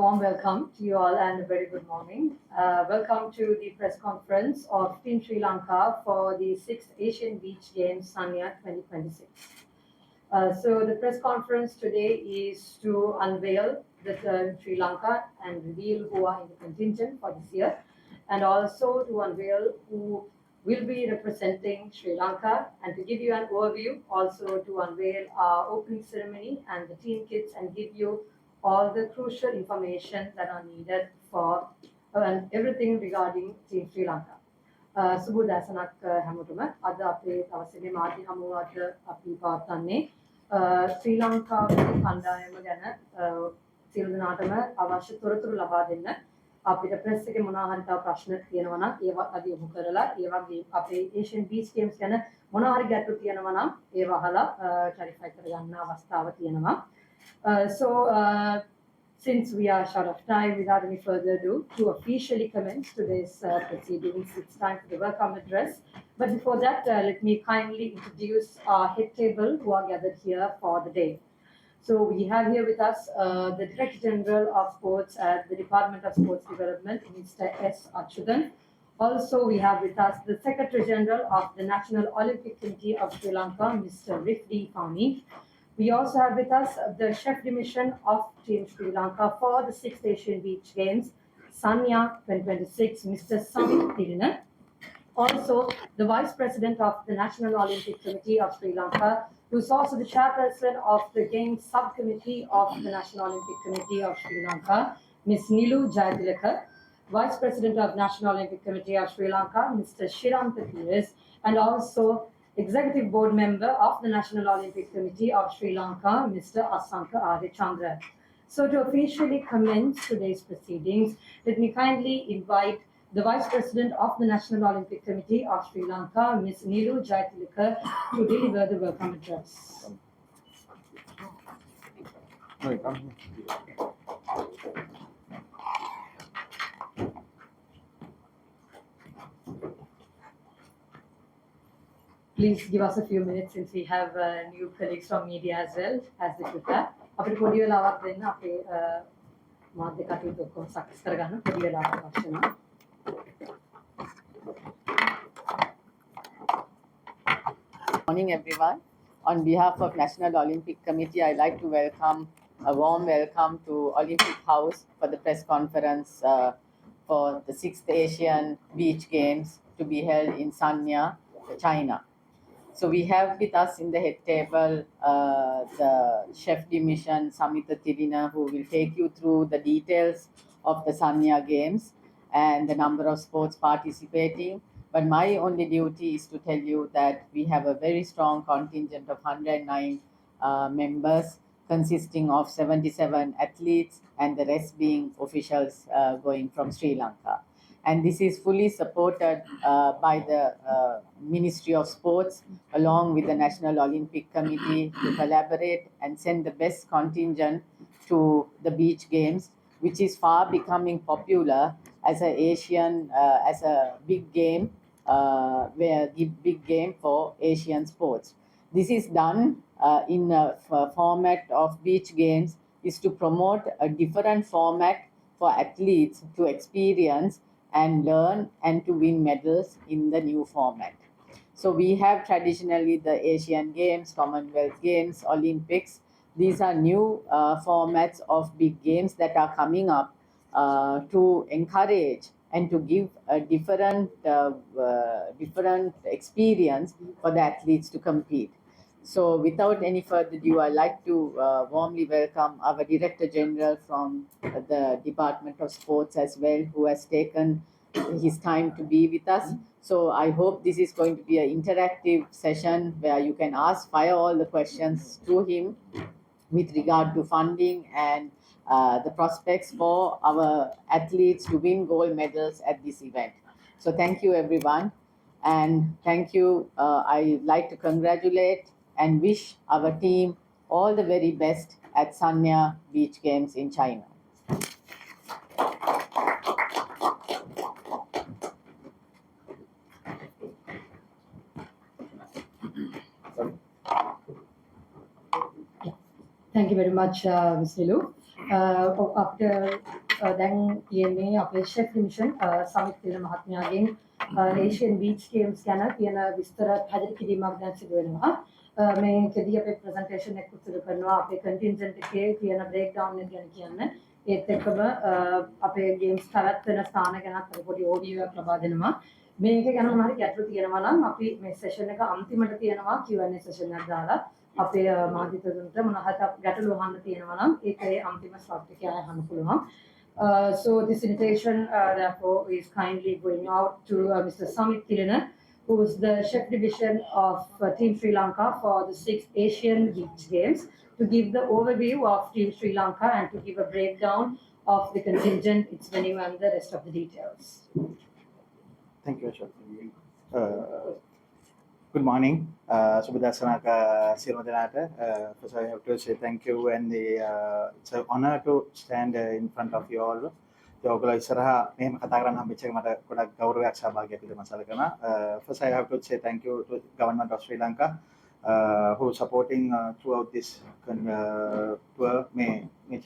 warm welcome to you all and a very good morning. Welcome to the press conference of Team Sri Lanka for the 6th Asian Beach Games Sanya 2026. So the press conference today is to unveil the Sri Lanka and reveal who are in the contingent for this year, and also to unveil who will be representing Sri Lanka, and to give you an overview, also to unveil our opening ceremony and the team kits and give you all the crucial information that are needed for everything regarding Team Sri Lanka. සුබ දැසනක් හැමෝටම අද අපේ තවසේදී මාධ්‍ය හමුවට අපි පවත්වන්නේ ශ්‍රී ලංකාවේ කණ්ඩායම ගැන සියලු දෙනාටම අවශ්‍ය තොරතුරු ලබා දෙන්න අපිට ප්‍රෙස් එකේ මොනවා හරි තව ප්‍රශ්න තියෙනවා නම් ඒවා අද යොමු කරලා ඒ වගේ අපේ ඒෂියන් බීච් ගේම්ස් ගැන මොනවා හරි ගැටලු තියෙනවා නම් ඒවා අහලා ක්ලැරිෆයි කරගන්න අවස්ථාව තියෙනවා. Since we are short of time, without any further ado, to officially commence today's proceedings, it's time for the welcome address. But before that, let me kindly introduce our head table who are gathered here for the day. So we have here with us the Director General of Sports at the Department of Sports Development, Mr. S. Achyutan. Also, we have with us the Secretary General of the National Olympic Committee of Sri Lanka, Mr. Rifdi Fahmy. We also have with us the Chef de Mission of Team Sri Lanka for the 6th Asian Beach Games, Sanya 2026, Mr. Samit Tirina. Also, the Vice President of the National Olympic Committee of Sri Lanka, who is also the Chairperson of the Games Subcommittee of the National Olympic Committee of Sri Lanka, Ms. Nilu Jayatilaka. Vice President of National Olympic Committee of Sri Lanka, Mr. Shirantha Pires, and also Executive Board Member of the National Olympic Committee of Sri Lanka, Mr. Asanka Arichandra. So to officially commence today's proceedings, let me kindly invite the Vice President of the National Olympic Committee of Sri Lanka, Ms. Nilu Jayatilaka, to deliver the welcome address. Please give us a few minutes since we have new colleagues from media as well as the prepare. අපිට පොඩි වෙලාවක් දෙන්න අපේ මාධ්‍ය කටයුතු ඔක්කොම success කරගන්න පොඩි වෙලාවක් අවශ්‍ය වෙනවා. Morning everyone. On behalf of National Olympic Committee, I'd like to welcome a warm welcome to Olympic House for the press conference for the 6th Asian Beach Games to be held in Sanya, China. So we have with us in the head table the Chef de Mission, Samita Tirina, who will take you through the details of the Sanya Games and the number of sports participating. But my only duty is to tell you that we have a very strong contingent of 109 members, consisting of 77 athletes and the rest being officials going from Sri Lanka. And this is fully supported by the Ministry of Sports along with the National Olympic Committee to collaborate and send the best contingent to the beach games, which is far becoming popular as a Asian, as a big game, big game for Asian sports. This is done in a format of beach games is to promote a different format for athletes to experience and learn and to win medals in the new format. So we have traditionally the Asian Games, Commonwealth Games, Olympics. These are new formats of big games that are coming up to encourage and to give a different experience for the athletes to compete. So without any further ado, I'd like to warmly welcome our Director General from the Department of Sports as well, who has taken his time to be with us. So I hope this is going to be an interactive session where you can fire all the questions to him with regard to funding and the prospects for our athletes to win gold medals at this event. So thank you everyone, and thank you. I'd like to congratulate and wish our team all the very best at Sanya Beach Games in China. Thank you very much, Ms. Nilu. අපිට දැන් තියෙන්නේ අපේ chef mission Samith Thilana මහත්මයාගෙන් Asian beach games ගැන තියෙන විස්තර පැහැදිලි කිරීමක් දැන් සිදු වෙනවා. මේකදී අපේ ප්‍රසන්ටේෂන් එක උත්තර කරනවා අපේ කන්ටින්ජන්ට් එකේ තියෙන බ්‍රේක් ඩවුන් එක ගැන කියන්න. ඒත් එක්කම අපේ ගේම්ස් පැවැත්වෙන ස්ථාන ගැනත් අපි පොඩි ඕඩියෝ එකක් ලබා දෙනවා. මේක ගැන මොනවාරි ගැටලු තියෙනවා නම් අපි මේ සෙෂන් එක අන්තිමට තියෙනවා Q&A සෙෂන් එකක් දාලා අපේ මාධ්‍යතුන්ට මොනවාට ගැටලු අහන්න තියෙනවා නම් ඒකේ අන්තිම ස්ලොට් එකේ අහන්න පුළුවන්. So this invitation therefore is kindly going out to Mr. Samit Tirana, who is the chef division of Team Sri Lanka for the 6th Asian Beach Games, to give the overview of Team Sri Lanka and to give a breakdown of the contingent, its venue and the rest of the details. Thank you, Ashok. Good morning. Subhadasanaka Sirmadanata. First, I have to say thank you, and it's an honor to stand in front of you all. ඔයගොල්ලෝ ඉස්සරහා මෙහෙම කතා කරන්න හම්බෙච්ච එක මට ගොඩක් ගෞරවයක් සහභාගී පිළිම සලකනවා. First, I have to say thank you to government of Sri Lanka who supporting throughout this tour මේ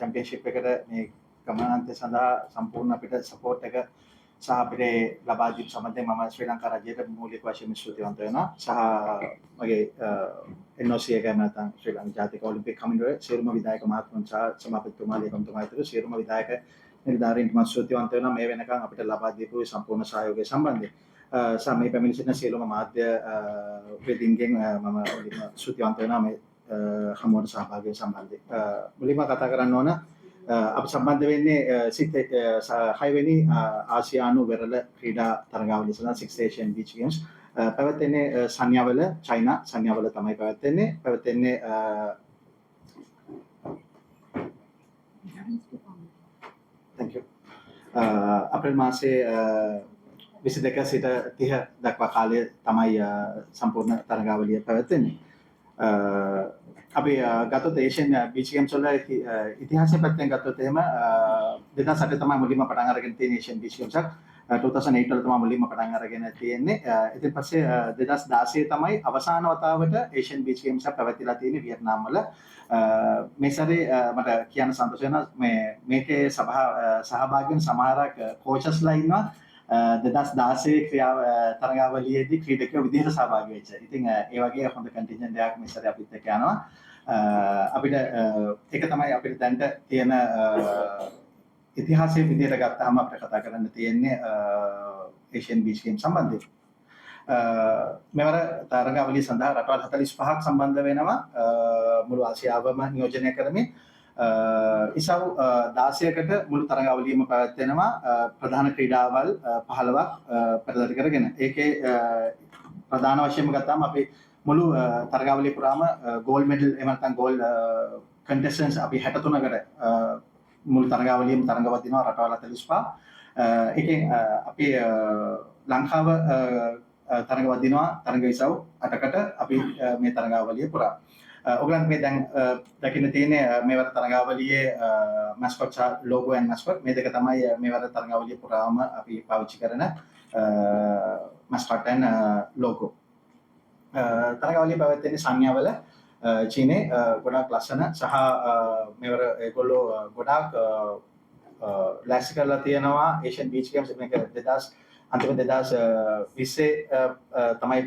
championship එකට මේ ගමනාන්තය සඳහා සම්පූර්ණ අපිට support එක සහ අපිට ලබා දීම සම්බන්ධයෙන් මම ශ්‍රී ලංකා රජයට මූලික වශයෙන් ස්තුතිවන්ත වෙනවා. සහ මගේ NOC එක නැත්නම් ශ්‍රී ලංකා ජාතික ඔලිම්පික් කමිටුවේ සියලුම විධායක මහත්මයන් සහ සභාපතිතුමා ලේකම්තුමා ඇතුළු සියලුම විධායක නිලධාරීන්ට මම ස්තුතිවන්ත වෙනවා මේ වෙනකන් අපිට ලබා දීපු සම්පූර්ණ සහයෝගය සම්බන්ධයෙන්. සහ මේ පැමිණ සිටින සියලුම මාධ්‍ය වේදිකෙන් මම ස්තුතිවන්ත වෙනවා මේ හමුවට සහභාගී වෙන සම්බන්ධයෙන්. මුලින්ම කතා කරන්න ඕන අප සම්බන්ධ වෙන්නේ 6 වෙනි ආසියානු වෙරළ ක්‍රීඩා තරගාවලිය සඳහා 6th Asian Beach Games පැවැත්වෙන්නේ සන්යාවල චයිනා සන්යාවල තමයි පැවැත්වෙන්නේ thank you අප්‍රේල් මාසයේ 22 සිට 30 දක්වා කාලය තමයි සම්පූර්ණ තරගාවලිය පැවැත්වෙන්නේ. අපි ගත්තොත් ඒෂියන් බීච් ගේම්ස් වල ඉතිහාසය පැත්තෙන් ගත්තොත් එහෙම 2008 තමයි මුලින්ම පටන් අරගෙන තියෙන ඒෂියන් බීච් ගේම්ස් එක 2008 වල තමයි මුලින්ම පටන් අරගෙන තියෙන්නේ. ඉතින් පස්සේ 2016 තමයි අවසාන වතාවට ඒෂියන් බීච් ගේම්ස් එක පැවැත්විලා තියෙන්නේ වියට්නාම් වල. මේ සැරේ මට කියන්න සතුටු වෙනවා මේකේ සහභාගී වෙන සමහරක් කෝචස්ලා ඉන්නවා 2016 තරගාවලියේදී ක්‍රීඩකයෝ විදිහට සහභාගී වෙච්ච. ඉතින් ඒ වගේ හොඳ කන්ටින්ජන්ට් එකක් මේ සැරේ අපිත් එක්ක යනවා. අපිට ඒක තමයි අපිට දැන්ට තියෙන ඉතිහාසයේ විදිහට ගත්තාම අපිට කතා කරන්න තියෙන්නේ ඒෂියන් බීච් ගේම් සම්බන්ධයෙන්. මෙවර තරගාවලිය සඳහා රටවල් 45ක් සම්බන්ධ වෙනවා මුළු ආසියාවම නියෝජනය කරමින්. ඉසව් 16කට මුළු තරගාවලියම පැවැත්වෙනවා ප්‍රධාන ක්‍රීඩාවල් 15ක් පෙරදරි කරගෙන. ඒකේ ප්‍රධාන වශයෙන්ම ගත්තාම අපි මුළු තරගාවලිය පුරාම ගෝල්ඩ් මෙඩල් එහෙම නැත්නම් ගෝල්ඩ් කන්ටෙස්ටන්ට්ස් අපි 63කට මුළු තරගාවලියම තරඟවත් දිනවා රටවල් 45. ඒකෙන් අපි ලංකාව තරඟවත් දිනවා තරඟ ඉසව් 8කට අපි මේ තරගාවලිය පුරා. ඔයගලන්ට මේ දැන් දකින්න තියෙන්නේ මේවර තරගාවලියේ මැස්කොට් සහ ලෝගෝ ඇන් මැස්කොට් මේ දෙක තමයි මේවර තරගාවලිය පුරාම අපි පාවිච්චි කරන මැස්කොට් ඇන් ලෝගෝ. තරගාවලිය පැවැත්වෙන්නේ සංයාවල චීනේ ගොඩාක් ලස්සන සහ මේවර ඒගොල්ලෝ ගොඩාක් ලෑස්ති කරලා තියෙනවා ඒෂියන් බීච් ගේම්ස් මේක 2020 තමයි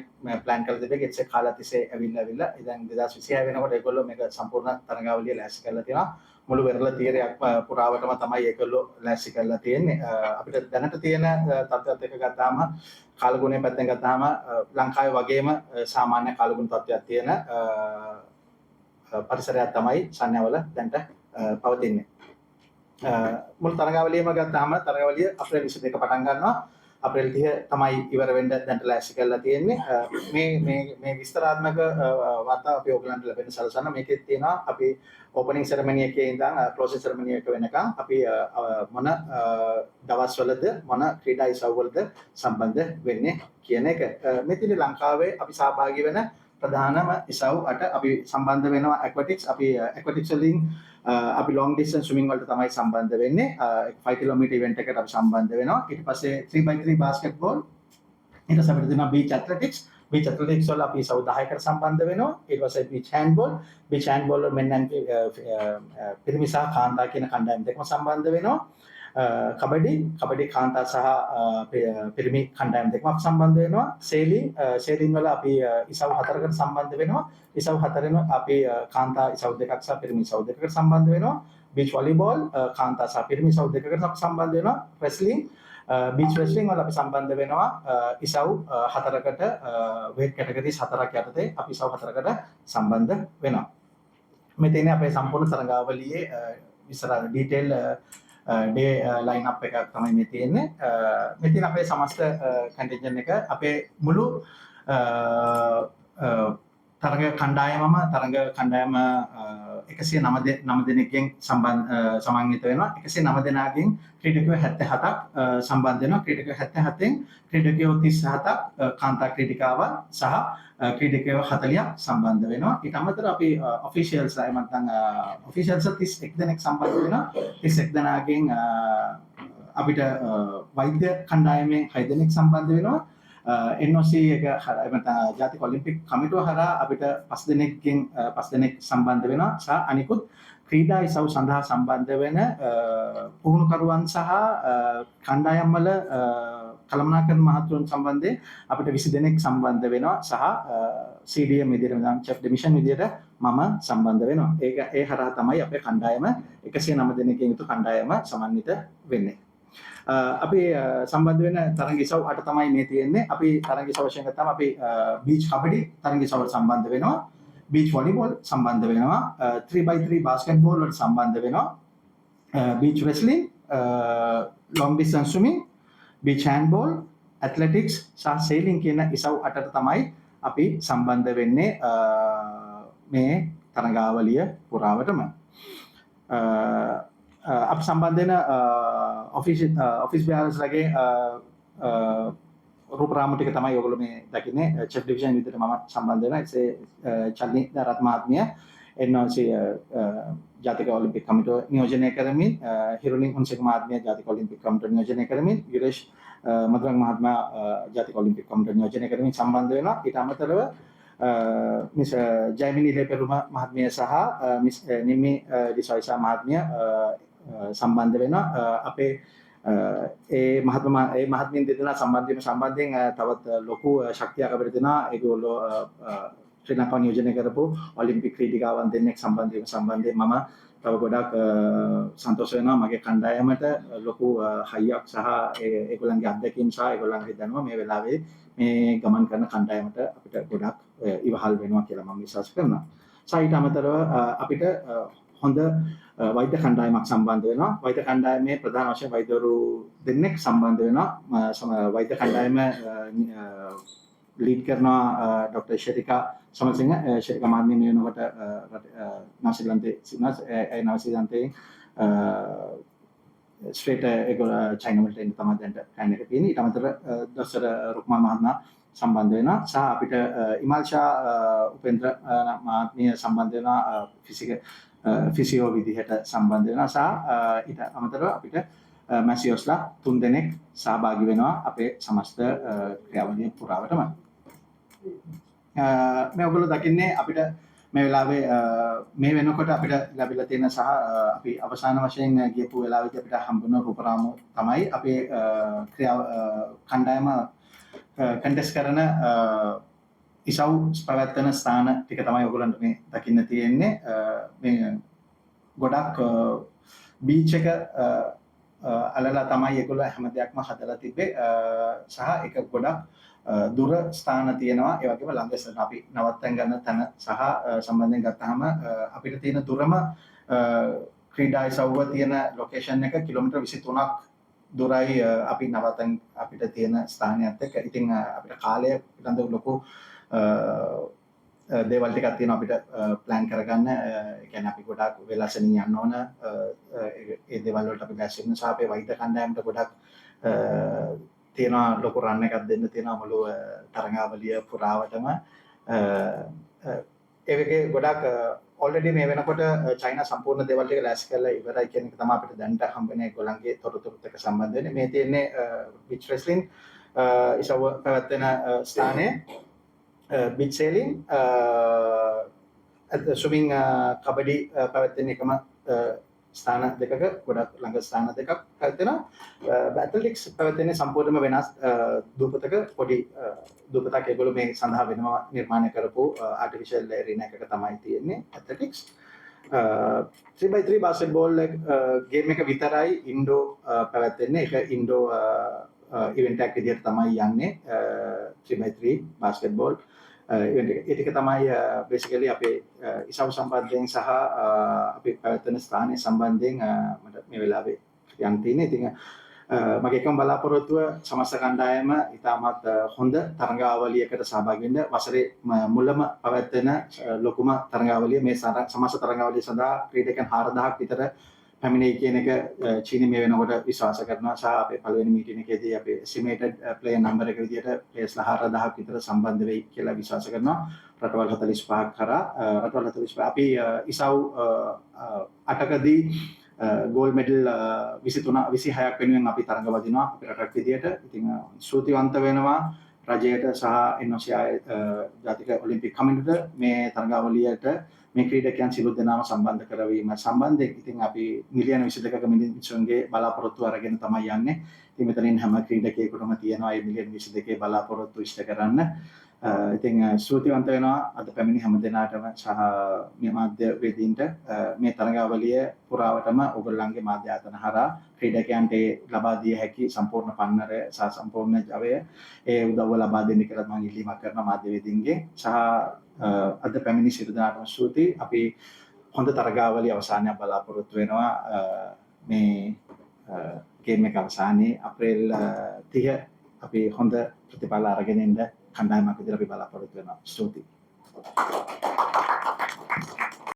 ප්ලෑන් කරලා තිබෙන්නේ ඒත් කාලත් තිස්සේ ඇවිල්ලා ඉතින් 2026 වෙනකොට ඒගොල්ලෝ මේක සම්පූර්ණ තරගාවලිය ලෑස්ති කරලා තියෙනවා මුළු වෙරළ තීරයක් පුරාවටම තමයි ඒගොල්ලෝ ලෑස්ති කරලා තියෙන්නේ අපිට දැනට තියෙන තත්ත්වයක් එක ගත්තාම කාලගුණය පැත්තෙන් ගත්තාම ලංකාවේ වගේම සාමාන්‍ය කාලගුණ තත්ත්වයක් තියෙන පරිසරයක් තමයි සන්යාවල දැන්ට පවතින්නේ මුළු තරගාවලියම ගත්තාම තරගාවලිය අප්‍රේල් 22 පටන් ගන්නවා අප්‍රේල් 30 තමයි ඉවර වෙන්න දැන්ට ලෑස්ති කරලා තියෙන්නේ මේ විස්තරාත්මක වාර්තා අපි ඔයගලන්ට ලැබෙන්න සලසන මේකේ තියෙනවා අපි ඕපනින් සෙරමනි එකේ ඉඳන් ක්ලෝසින් සෙරමනි එක වෙනකන් අපි මොන දවස්වලද මොන ක්‍රීඩා ඉසව්වලද සම්බන්ධ වෙන්නේ කියන එක මෙතන ලංකාවේ අපි සහභාගී වෙන ප්‍රධානම ඉසව් අට අපි සම්බන්ධ වෙනවා ඇක්වැටික්ස් අපි ඇක්වැටික්ස් වලින් අපි long distance swimming වලට තමයි සම්බන්ධ වෙන්නේ 5 කිලෝමීටර් ඉවෙන්ට් එකකට අපි සම්බන්ධ වෙනවා ඊට පස්සේ 3x3 basketball ඊට පස්සේ අපිට තියෙනවා beach athletics beach athletics වල අපි ඉසව් 10කට සම්බන්ධ වෙනවා. ඊට පස්සේ beach handball වල men and පිරිමි සහ කාන්තා කියන කණ්ඩායම් දෙකම සම්බන්ධ වෙනවා. කබඩි කාන්තා සහ පිරිමි කණ්ඩායම් දෙකම සම්බන්ධ වෙනවා. සේලින් වල අපි ඉසව් 4කට සම්බන්ධ වෙනවා. ඉසව් 4ෙන් අපි කාන්තා ඉසව් දෙකක් සහ පිරිමි ඉසව් දෙකකට සම්බන්ධ වෙනවා. beach volleyball කාන්තා සහ පිරිමි ඉසව් දෙකකට සම්බන්ධ වෙනවා. beach wrestling වල අපි සම්බන්ධ වෙනවා ඉසව් 4කට weight categories 4ක් යටතේ අපි ඉසව් 4කට සම්බන්ධ වෙනවා. මෙතන අපේ සම්පූර්ණ තරගාවලියේ විස්තර ඩීටේල් ඩේ ලයින් අප් එකක් තමයි මේ තියෙන්නේ. මෙතන අපේ සමස්ත කන්ටින්ජන්ට් එක අපේ මුළු තරග කණ්ඩායම 109 දෙනෙක්ගෙන් සමන්විත වෙනවා. 109 දෙනාගෙන් ක්‍රීඩකයෝ 77ක් සම්බන්ධ වෙනවා. ක්‍රීඩකයෝ 77න් ක්‍රීඩකයෝ 37ක් කාන්තා ක්‍රීඩිකාවන් සහ ක්‍රීඩකයෝ 40ක් සම්බන්ධ වෙනවා. ඊට අමතරව අපි ඔෆිෂියල්ස් එහෙම නැත්නම් ඔෆිෂියල්ස් 31 දෙනෙක් සම්බන්ධ වෙනවා. 31 දෙනාගෙන් අපිට වෛද්‍ය කණ්ඩායමෙන් 6 දෙනෙක් සම්බන්ධ වෙනවා. NOC එක ජාතික ඔලිම්පික් කමිටුව හරහා අපිට 5 දෙනෙක් සම්බන්ධ වෙනවා. සහ අනිකුත් ක්‍රීඩා ඉසව් සඳහා සම්බන්ධ වෙන පුහුණුකරුවන් සහ කණ්ඩායම් වල කළමනාකරන මහතුරුන් සම්බන්ධයෙන් අපිට 20 දෙනෙක් සම්බන්ධ වෙනවා. සහ CDM විදියට නම් චෙෆ් ඩිමිෂන් විදියට මම සම්බන්ධ වෙනවා. ඒ හරහා තමයි අපේ කණ්ඩායම 109 දෙනෙක්ගෙන් යුතු කණ්ඩායම සමන්විත වෙන්නේ. අපි සම්බන්ධ වෙන තරඟ ඉසව් 8 තමයි මේ තියෙන්නේ. අපි තරඟ ඉසව් වශයෙන් ගත්තාම අපි බීච් කබඩි තරඟ ඉසව් වලට සම්බන්ධ වෙනවා. බීච් වොලිබෝල් සම්බන්ධ වෙනවා. 3x3 බාස්කට්බෝල් වලට සම්බන්ධ වෙනවා. Beach wrestling, long distance swimming, beach handball, athletics සහ sailing කියන ඉසව් 8ට තමයි අපි සම්බන්ධ වෙන්නේ මේ තරඟාවලිය පුරාවටම. අපි සම්බන්ධ වෙන ඔෆිස් බෑරස්ලගේ රූපරාම ටික තමයි ඔයගොල්ලෝ මේ දකින්නේ. චෙෆ් ඩිවිෂන් විදිහට මම සම්බන්ධ වෙනවා. ඒ චල්නි දරත් මහත්මිය NOC ජාතික ඔලිම්පික් කමිටුව නියෝජනය කරමින්, හිරුනි හොන්සේක මහත්මිය ජාතික ඔලිම්පික් කමිටුව නියෝජනය කරමින්, යුරේෂ් මදුරංග මහත්මයා ජාතික ඔලිම්පික් කමිටුව නියෝජනය කරමින් සම්බන්ධ වෙනවා. ඊට අමතරව මිස් ජයමිනි ලේපෙරුම මහත්මිය සහ මිස් නිමි ඩිසොයිසා මහත්මිය සම්බන්ධ වෙනවා. අපේ ඒ මහත්මියන් දෙදෙනා සම්බන්ධයෙන් තවත් ලොකු ශක්තියක් අපිට දෙනවා. ඒගොල්ලෝ ශ්‍රී ලංකාව නියෝජනය කරපු ඔලිම්පික් ක්‍රීඩිකාවන් දෙන්නෙක් සම්බන්ධයෙන් මම තව ගොඩක් සන්තෝෂ වෙනවා. මගේ කණ්ඩායමට ලොකු හයියක් සහ ඒගොල්ලන්ගේ අත්දැකීම් සහ ඒගොල්ලන්ගේ දැනුම මේ වෙලාවේ මේ ගමන් කරන කණ්ඩායමට අපිට ගොඩක් ඉවහල් වෙනවා කියලා මම විශ්වාස කරනවා. ඊට අමතරව අපිට හොඳ වෛද්‍ය කණ්ඩායමක් සම්බන්ධ වෙනවා. වෛද්‍ය කණ්ඩායමේ ප්‍රධාන වශයෙන් වෛද්‍යවරු දෙන්නෙක් සම්බන්ධ වෙනවා. වෛද්‍ය කණ්ඩායම ලීඩ් කරනවා ડોક્ટર ශරිකා සමසිංහ. ශරිකා මහත්මිය මේ වෙනකොට නවසීලන්තේ සිටිනවා. ඒ නවසීලන්තේ ස්ට්‍රේට් ඒගොල්ලෝ චයිනා වලට එන්න තමයි දැන් ප්ලෑන් එක තියෙන්නේ. ඊට අමතරව දොස්තර රුක්මාන් මහත්මයා සම්බන්ධ වෙනවා. සහ අපිට ඉමල්ෂා උපේන්ද්‍ර මහත්මිය සම්බන්ධ වෙනවා ෆිසියෝ විදිහට සම්බන්ධ වෙනවා. සහ ඊට අමතරව අපිට මැසියෝස්ලා 3 දෙනෙක් සහභාගී වෙනවා අපේ සමස්ත ක්‍රියාවලිය පුරාවටම. මේ ඔයගොල්ලෝ දකින්නේ අපිට මේ වෙලාවේ මේ වෙනකොට අපිට ලැබිලා තියෙන සහ අපි අවසාන වශයෙන් ගියපු වෙලාවෙදී අපිට හම්බුන රූපරාමු තමයි අපේ කණ්ඩායම කන්ටෙස්ට් කරන ඉසව් පැවැත්වෙන ස්ථාන ටික තමයි ඔයගොල්ලන්ට මේ දකින්න තියෙන්නේ. මේ ගොඩක් බීච් එක අලලා තමයි ඒගොල්ලෝ හැම දෙයක්ම හදලා තිබ්බේ. සහ ඒක ගොඩක් දුර ස්ථාන තියෙනවා. ඒ වගේම ළඟ අපි නවත්තන් ගන්න තැන සහ සම්බන්ධයෙන් ගත්තාම අපිට තියෙන දුරම ක්‍රීඩා ඉසව්ව තියෙන ලොකේෂන් එක කිලෝමීටර් 23ක් දුරයි අපි නවත්තන් අපිට තියෙන ස්ථානයත් එක්ක. ඉතින් අපිට කාලය පිළිබඳව ලොකු දේවල් ටිකක් තියෙනවා අපිට ප්ලෑන් කරගන්න. ඒ කියන්නේ අපි ගොඩක් වෙලසනින් යන්න ඕන. ඒ දේවල් වලට අපි දැස් වෙන සහ අපේ වෛද්‍ය කණ්ඩායමට ගොඩක් තියෙනවා ලොකු රන් එකක් දෙන්න තියෙනවා මුළු තරඟාවලිය පුරාවටම. ඒකේ ගොඩක් ඔල්රෙඩි මේ වෙනකොට චයිනා සම්පූර්ණ දේවල් ටික ලෑස්ති කරලා ඉවරයි කියන එක තමයි අපිට දැනට හම්බෙන්නේ ඒගොල්ලන්ගේ තොරතුරුත් එක්ක සම්බන්ධ වෙන්නේ. මේ තියෙන්නේ බීච් රෙස්ලින් ඉසව පැවැත්වෙන ස්ථානයේ beach sailing, swimming, කබඩි පැවැත්වෙන එකම ස්ථාන දෙකක ගොඩක් ළඟ ස්ථාන දෙකක් පැවැත්වෙනවා. ඇතලටික්ස් පැවැත්වෙන්නේ සම්පූර්ණයෙන්ම වෙනස් දූපතක පොඩි දූපතක් ඒගොල්ලෝ මේ සඳහා වෙනම නිර්මාණය කරපු ආටිෆිෂල් එරිනා එකක තමයි තියෙන්නේ ඇතලටික්ස්. 3x3 basketball ගේම් එක විතරයි ඉන්ඩෝ පැවැත්වෙන්නේ. ඒක ඉන්ඩෝ ඉවෙන්ට් එකක් විදිහට තමයි යන්නේ 3x3 basketball ඉවෙන්ට් එක. ඒ ටික තමයි බේසිකලි අපේ ඉසව් සම්බන්ධයෙන් සහ අපේ පැවැත්වෙන ස්ථානයේ සම්බන්ධයෙන් මට මේ වෙලාවේ කියන්න තියෙන්නේ. ඉතින් මගේ එකම බලාපොරොත්තුව සමස්ත කණ්ඩායම ඉතාමත් හොඳ තරඟාවලියකට සහභාගී වෙන්න. වසරේ මුලම පැවැත්වෙන ලොකුම තරඟාවලිය මේ සමස්ත තරඟාවලිය සඳහා ක්‍රීඩකයන් 4000ක් විතර පැමිණෙයි කියන එක චීනි මේ වෙනකොට විශ්වාස කරනවා. සහ අපේ පළවෙනි මීටින් එකේදී අපේ එස්ටිමේටඩ් ප්ලේයර් නම්බර් එක විදිහට ප්ලේයර්ස්ලා 4000ක් විතර සම්බන්ධ වෙයි කියලා විශ්වාස කරනවා. රටවල් 45ක් කරා රටවල් 45 අපි ඉසව් 8කදී ගෝල්ඩ් මෙඩල් 23 26ක් වෙනුවෙන් අපි තරඟ වදිනවා අපේ රටක් විදියට. ඉතින් ස්තුතිවන්ත වෙනවා රජයට සහ ඉන්ඩෝනේසියාවේ ජාතික ඔලිම්පික් කමිටුවට මේ තරඟාවලියට මේ ක්‍රීඩකයන් සියලු දෙනාම සම්බන්ධ කරවීම සම්බන්ධයෙන්. ඉතින් අපි මිලියන 22ක මිනිස්සුන්ගේ බලාපොරොත්තු අරගෙන තමයි යන්නේ. ඉතින් මෙතනින් හැම ක්‍රීඩකයෙකුටම තියෙනවා මේ මිලියන 22 බලාපොරොත්තු ඉෂ්ට කරන්න. ඉතින් ස්තුතිවන්ත වෙනවා අද පැමිණි හැම දෙනාටම සහ මේ මාධ්‍ය වේදීන්ට මේ තරඟාවලිය පුරාවටම ඔයගොල්ලන්ගේ මාධ්‍ය ආයතන හරහා ක්‍රීඩකයන්ට ලබා දිය හැකි සම්පූර්ණ පන්නරය සහ සම්පූර්ණ ජවය ඒ උදව්ව ලබා දෙන්න කියලා මම ඉල්ලීමක් කරනවා මාධ්‍ය වේදීන්ගෙන්. සහ අද පැමිණි සියලු දෙනාටම ස්තුතියි. අපි හොඳ තරඟාවලිය අවසානයක් බලාපොරොත්තු වෙනවා මේ ගේම් එක අවසානයේ අප්‍රේල් 30 අපි හොඳ ප්‍රතිඵල අරගෙන ඉන්න කණ්ඩායමක් විදිහට අපි බලාපොරොත්තු වෙනවා. ස්තුතියි.